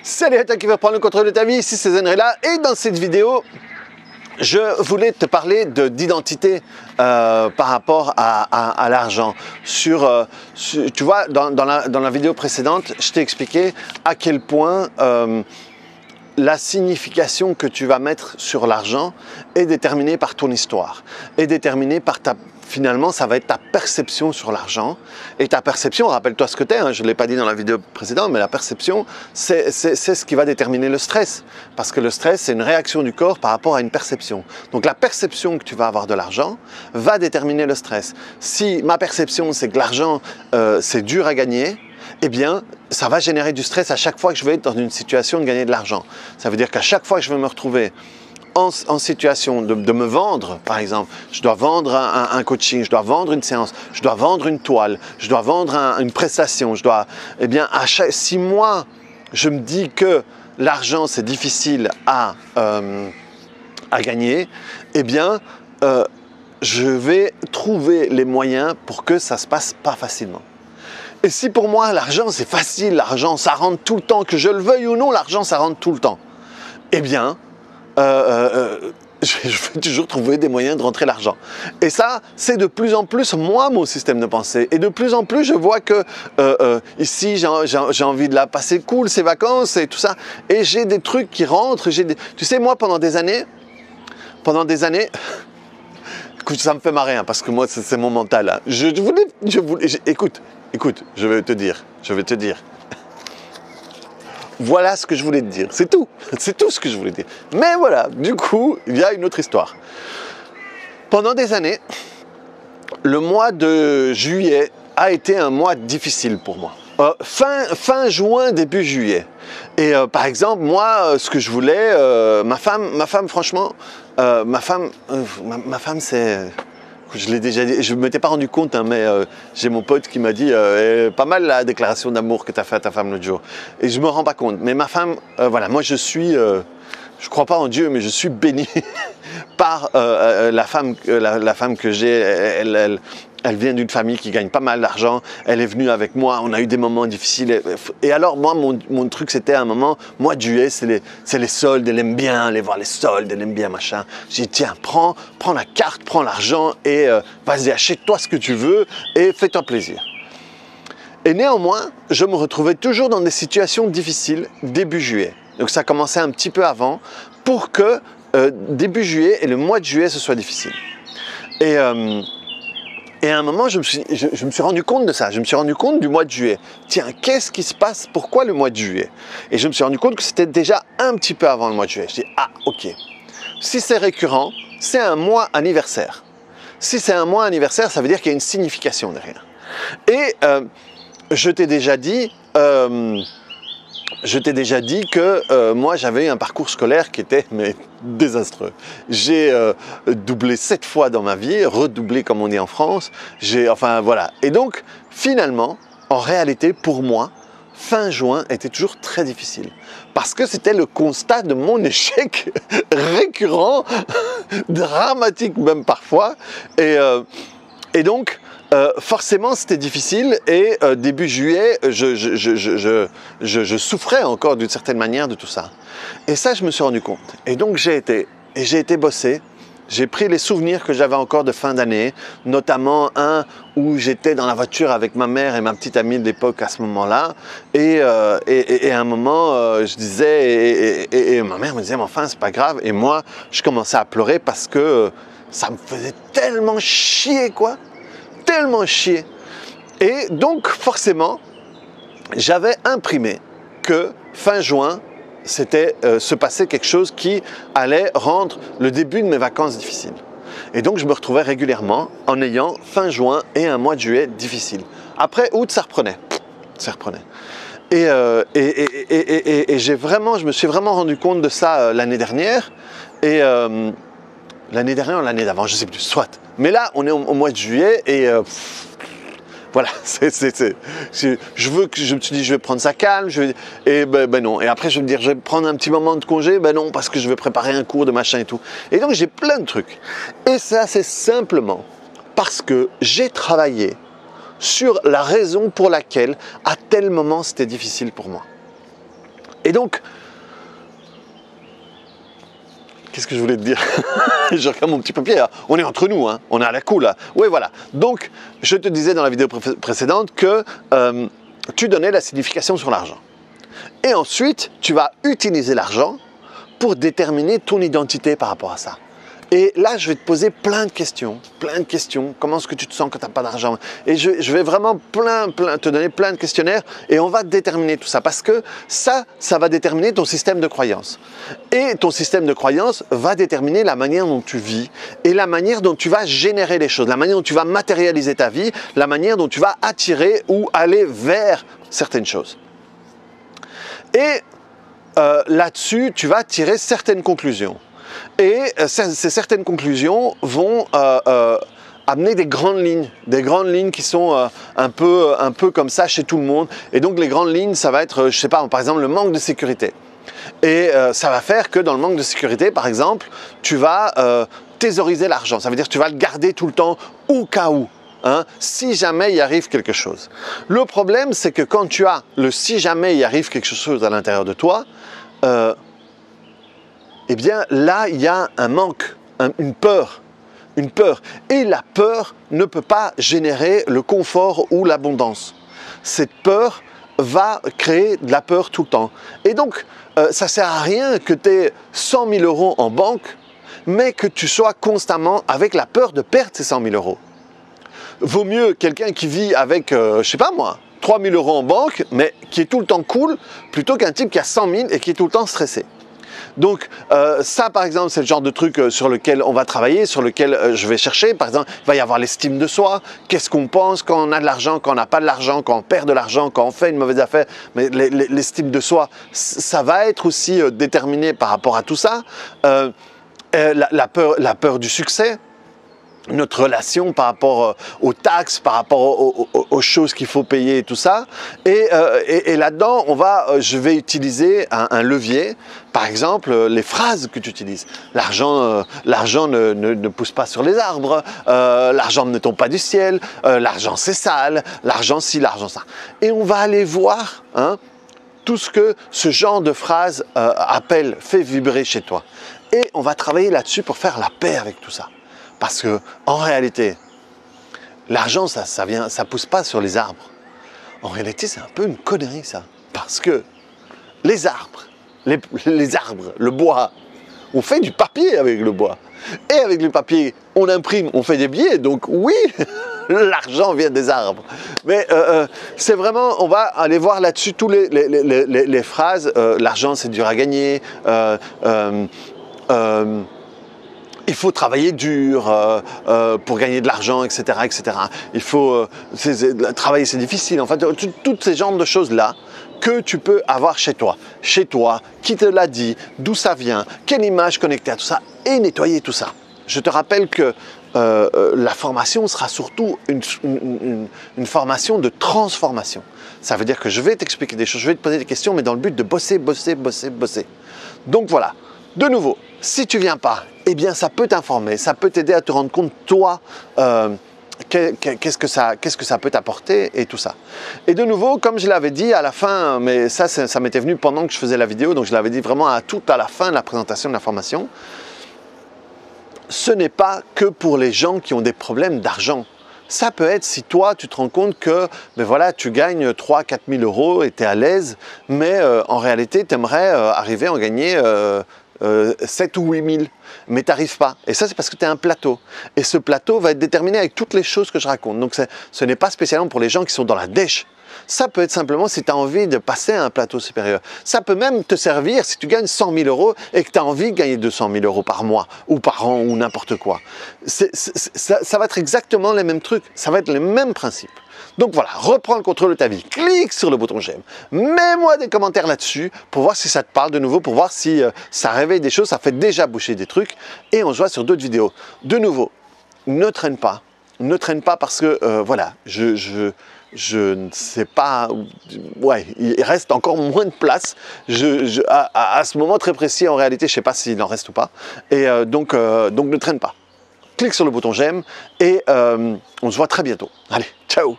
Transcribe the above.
Salut à toi qui veut prendre le contrôle de ta vie, ici c'est Zenrela et dans cette vidéo je voulais te parler d'identité par rapport à l'argent. Tu vois, dans la vidéo précédente, je t'ai expliqué à quel point la signification que tu vas mettre sur l'argent est déterminée par ton histoire, est déterminée par finalement, ça va être ta perception sur l'argent. Et ta perception, rappelle-toi ce que t'es, hein, je ne l'ai pas dit dans la vidéo précédente, mais la perception, c'est ce qui va déterminer le stress. Parce que le stress, c'est une réaction du corps par rapport à une perception. Donc la perception que tu vas avoir de l'argent va déterminer le stress. Si ma perception, c'est que l'argent, c'est dur à gagner, eh bien, ça va générer du stress à chaque fois que je vais être dans une situation de gagner de l'argent. Ça veut dire qu'à chaque fois que je vais me retrouver en situation de me vendre, par exemple, je dois vendre un coaching, je dois vendre une séance, je dois vendre une toile, je dois vendre une prestation, eh bien, si moi, je me dis que l'argent, c'est difficile à gagner, eh bien, je vais trouver les moyens pour que ça se passe pas facilement. Et si pour moi, l'argent, c'est facile, l'argent, ça rentre tout le temps, que je le veuille ou non, l'argent, ça rentre tout le temps, eh bien, je vais toujours trouver des moyens de rentrer l'argent. Et ça, c'est de plus en plus moi, mon système de pensée. Et de plus en plus, je vois que ici, j'ai envie de la passer cool, ces vacances et tout ça. Et j'ai des trucs qui rentrent. Tu sais, moi, pendant des années, écoute, ça me fait marrer, hein, parce que moi, c'est mon mental. Hein. Écoute, je vais te dire. Voilà ce que je voulais te dire, c'est tout ce que je voulais dire. Mais voilà, du coup, il y a une autre histoire. Pendant des années, le mois de juillet a été un mois difficile pour moi. Fin juin, début juillet. Et par exemple, moi, ce que je voulais, ma femme, franchement, ma femme, c'est... Je l'ai déjà dit, je ne m'étais pas rendu compte, hein, mais j'ai mon pote qui m'a dit pas mal la déclaration d'amour que tu as fait à ta femme l'autre jour. Et je ne me rends pas compte. Mais ma femme, voilà, moi je ne crois pas en Dieu, mais je suis béni par la femme que j'ai. Elle vient d'une famille qui gagne pas mal d'argent. Elle est venue avec moi. On a eu des moments difficiles. Et alors, moi, mon truc, c'était à un moment, mois de juillet, c'est les soldes. Elle aime bien aller voir les soldes. Elle aime bien machin. J'ai dit, tiens, prends la carte, prends l'argent et vas-y, achète-toi ce que tu veux et fais-toi plaisir. Et néanmoins, je me retrouvais toujours dans des situations difficiles début juillet. Donc, ça commençait un petit peu avant pour que début juillet et le mois de juillet, ce soit difficile. Et à un moment, je me suis rendu compte de ça. Je me suis rendu compte du mois de juillet. Tiens, qu'est-ce qui se passe? Pourquoi le mois de juillet? Et je me suis rendu compte que c'était déjà un petit peu avant le mois de juillet. Je dis, ah, ok. Si c'est récurrent, c'est un mois anniversaire. Si c'est un mois anniversaire, ça veut dire qu'il y a une signification derrière. Et je t'ai déjà dit que moi, j'avais un parcours scolaire qui était désastreux. J'ai doublé 7 fois dans ma vie, redoublé comme on dit en France. Enfin, voilà. Et donc, finalement, en réalité, pour moi, fin juin était toujours très difficile. Parce que c'était le constat de mon échec récurrent, dramatique même parfois. Et donc, forcément, c'était difficile et début juillet, je souffrais encore d'une certaine manière de tout ça. Et ça, je me suis rendu compte. Et donc, j'ai été bosser. J'ai pris les souvenirs que j'avais encore de fin d'année, notamment un où j'étais dans la voiture avec ma mère et ma petite amie de l'époque à ce moment-là. Et à un moment, je disais, et ma mère me disait, mais enfin, c'est pas grave. Et moi, je commençais à pleurer parce que ça me faisait tellement chier, quoi. Tellement chier. Et donc, forcément, j'avais imprimé que fin juin, se passait quelque chose qui allait rendre le début de mes vacances difficiles. Et donc, je me retrouvais régulièrement en ayant fin juin et un mois de juillet difficile. Après août, ça reprenait. Et je me suis vraiment rendu compte de ça l'année dernière. Et l'année dernière ou l'année d'avant, je ne sais plus, soit. Mais là, on est au mois de juillet et voilà, je me suis dit, je vais prendre ça calme, et ben non. Et après, je vais me dire, je vais prendre un petit moment de congé, ben non, parce que je vais préparer un cours de machin et tout. Et donc, j'ai plein de trucs. Et ça, c'est simplement parce que j'ai travaillé sur la raison pour laquelle, à tel moment, c'était difficile pour moi. Et donc, qu'est-ce que je voulais te dire? Je regarde mon petit papier, là. On est entre nous, hein. On est à la cool, là. Oui, voilà. Donc, je te disais dans la vidéo précédente que tu donnais la signification sur l'argent. Et ensuite, tu vas utiliser l'argent pour déterminer ton identité par rapport à ça. Et là, je vais te poser plein de questions. Comment est-ce que tu te sens quand tu n'as pas d'argent? Et je vais vraiment te donner plein de questionnaires et on va déterminer tout ça. Parce que ça va déterminer ton système de croyance. Et ton système de croyance va déterminer la manière dont tu vis et la manière dont tu vas générer les choses, la manière dont tu vas matérialiser ta vie, la manière dont tu vas attirer ou aller vers certaines choses. Et là-dessus, tu vas tirer certaines conclusions. Et ces certaines conclusions vont amener des grandes lignes qui sont un peu comme ça chez tout le monde. Et donc les grandes lignes, ça va être, je sais pas, par exemple le manque de sécurité. Et ça va faire que dans le manque de sécurité, par exemple, tu vas thésauriser l'argent. Ça veut dire que tu vas le garder tout le temps au cas où. Hein, si jamais il arrive quelque chose. Le problème, c'est que quand tu as le si jamais il arrive quelque chose à l'intérieur de toi, eh bien là, il y a un manque, une peur. Et la peur ne peut pas générer le confort ou l'abondance. Cette peur va créer de la peur tout le temps. Et donc, ça ne sert à rien que tu aies 100 000 € en banque, mais que tu sois constamment avec la peur de perdre ces 100 000 €. Vaut mieux quelqu'un qui vit avec, je sais pas moi, 3 000 € en banque, mais qui est tout le temps cool, plutôt qu'un type qui a 100 000 et qui est tout le temps stressé. Donc ça, par exemple, c'est le genre de truc sur lequel on va travailler, sur lequel je vais chercher. Par exemple, il va y avoir l'estime de soi. Qu'est-ce qu'on pense quand on a de l'argent, quand on n'a pas de l'argent, quand on perd de l'argent, quand on fait une mauvaise affaire. Mais l'estime de soi, ça va être aussi déterminé par rapport à tout ça. La peur du succès. Notre relation par rapport aux taxes, par rapport aux choses qu'il faut payer et tout ça. Et là-dedans, je vais utiliser un levier. Par exemple, les phrases que tu utilises. L'argent ne pousse pas sur les arbres. L'argent ne tombe pas du ciel. L'argent, c'est sale. L'argent ci, l'argent ça. Et on va aller voir tout ce que ce genre de phrase fait vibrer chez toi. Et on va travailler là-dessus pour faire la paix avec tout ça. Parce que, en réalité, l'argent, ça pousse pas sur les arbres. En réalité, c'est un peu une connerie, ça. Parce que les arbres, le bois, on fait du papier avec le bois. Et avec le papier, on imprime, on fait des billets. Donc oui, l'argent vient des arbres. Mais c'est vraiment, on va aller voir là-dessus tous les phrases. L'argent, c'est dur à gagner. Il faut travailler dur pour gagner de l'argent, etc., etc. Il faut travailler, c'est difficile. En fait, toutes ces genres de choses-là que tu peux avoir chez toi. Chez toi, qui te l'a dit, d'où ça vient, quelle image connectée à tout ça, et nettoyer tout ça. Je te rappelle que la formation sera surtout une formation de transformation. Ça veut dire que je vais t'expliquer des choses, je vais te poser des questions, mais dans le but de bosser. Donc voilà. De nouveau, si tu ne viens pas, eh bien ça peut t'informer, ça peut t'aider à te rendre compte, toi, qu'est-ce que ça peut t'apporter et tout ça. Et de nouveau, comme je l'avais dit à la fin, mais ça m'était venu pendant que je faisais la vidéo, donc je l'avais dit vraiment tout à la fin de la présentation de la formation, ce n'est pas que pour les gens qui ont des problèmes d'argent. Ça peut être si toi, tu te rends compte que voilà, tu gagnes 3 000 à 4 000 € et tu es à l'aise, mais en réalité, tu aimerais arriver à en gagner 7 ou 8 000, mais tu n'arrives pas. Et ça, c'est parce que tu as un plateau. Et ce plateau va être déterminé avec toutes les choses que je raconte. Donc, ce n'est pas spécialement pour les gens qui sont dans la dèche. Ça peut être simplement si tu as envie de passer à un plateau supérieur. Ça peut même te servir si tu gagnes 100 000 € et que tu as envie de gagner 200 000 € par mois ou par an ou n'importe quoi. Ça va être exactement les mêmes trucs. Ça va être les mêmes principes. Donc voilà, reprends le contrôle de ta vie. Clique sur le bouton j'aime. Mets-moi des commentaires là-dessus pour voir si ça te parle de nouveau, pour voir si ça réveille des choses, ça fait déjà boucher des trucs. Et on se voit sur d'autres vidéos. De nouveau, ne traîne pas. Ne traîne pas parce que, voilà, je ne sais pas, ouais, il reste encore moins de place. À ce moment très précis, en réalité, je ne sais pas s'il en reste ou pas. Et donc ne traîne pas. Clique sur le bouton j'aime et on se voit très bientôt. Allez, ciao!